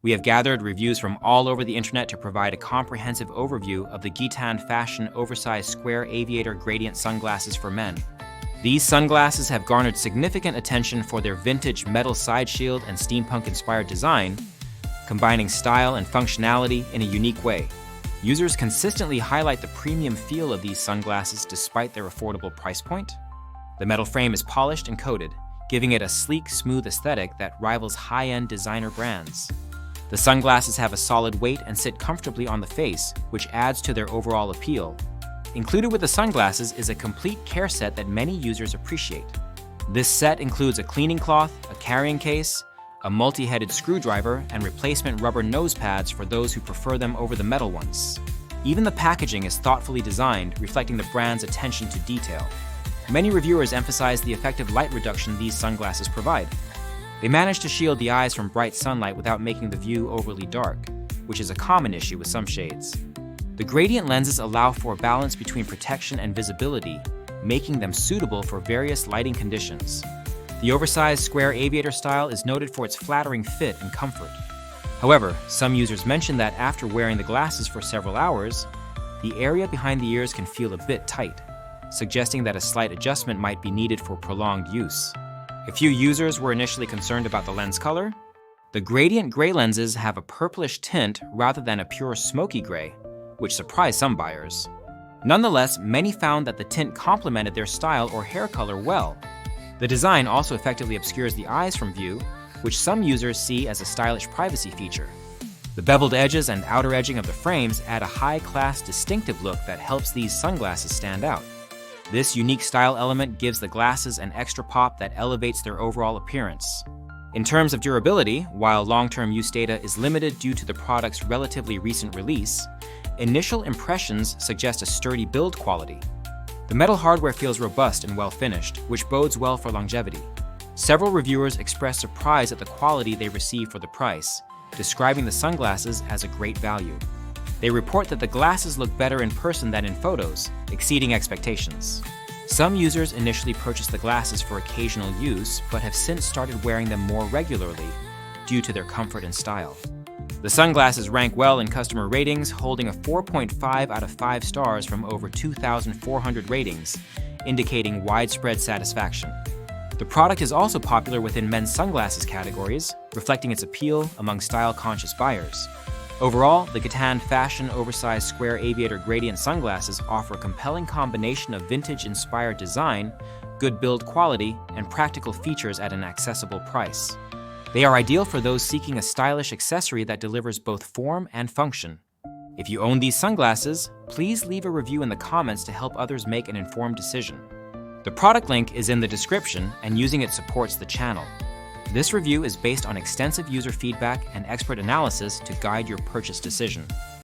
We have gathered reviews from all over the internet to provide a comprehensive overview of the Gtand Fashion Oversized Square Aviator Gradient Sunglasses for men. These sunglasses have garnered significant attention for their vintage metal side shield and steampunk-inspired design, combining style and functionality in a unique way. Users consistently highlight the premium feel of these sunglasses despite their affordable price point. The metal frame is polished and coated, giving it a sleek, smooth aesthetic that rivals high-end designer brands. The sunglasses have a solid weight and sit comfortably on the face, which adds to their overall appeal. Included with the sunglasses is a complete care set that many users appreciate. This set includes a cleaning cloth, a carrying case, a multi-headed screwdriver, and replacement rubber nose pads for those who prefer them over the metal ones. Even the packaging is thoughtfully designed, reflecting the brand's attention to detail. Many reviewers emphasize the effective light reduction these sunglasses provide. They manage to shield the eyes from bright sunlight without making the view overly dark, which is a common issue with some shades. The gradient lenses allow for a balance between protection and visibility, making them suitable for various lighting conditions. The oversized square aviator style is noted for its flattering fit and comfort. However, some users mention that after wearing the glasses for several hours, the area behind the ears can feel a bit tight, suggesting that a slight adjustment might be needed for prolonged use. A few users were initially concerned about the lens color. The gradient gray lenses have a purplish tint rather than a pure smoky gray, which surprised some buyers. Nonetheless, many found that the tint complemented their style or hair color well. The design also effectively obscures the eyes from view, which some users see as a stylish privacy feature. The beveled edges and outer edging of the frames add a high-class, distinctive look that helps these sunglasses stand out. This unique style element gives the glasses an extra pop that elevates their overall appearance. In terms of durability, while long-term use data is limited due to the product's relatively recent release, initial impressions suggest a sturdy build quality. The metal hardware feels robust and well-finished, which bodes well for longevity. Several reviewers expressed surprise at the quality they received for the price, describing the sunglasses as a great value. They report that the glasses look better in person than in photos, exceeding expectations. Some users initially purchased the glasses for occasional use, but have since started wearing them more regularly due to their comfort and style. The sunglasses rank well in customer ratings, holding a 4.5 out of 5 stars from over 2,400 ratings, indicating widespread satisfaction. The product is also popular within men's sunglasses categories, reflecting its appeal among style-conscious buyers. Overall, the Gtand Fashion Oversized Square Aviator Gradient Sunglasses offer a compelling combination of vintage-inspired design, good build quality, and practical features at an accessible price. They are ideal for those seeking a stylish accessory that delivers both form and function. If you own these sunglasses, please leave a review in the comments to help others make an informed decision. The product link is in the description, and using it supports the channel. This review is based on extensive user feedback and expert analysis to guide your purchase decision.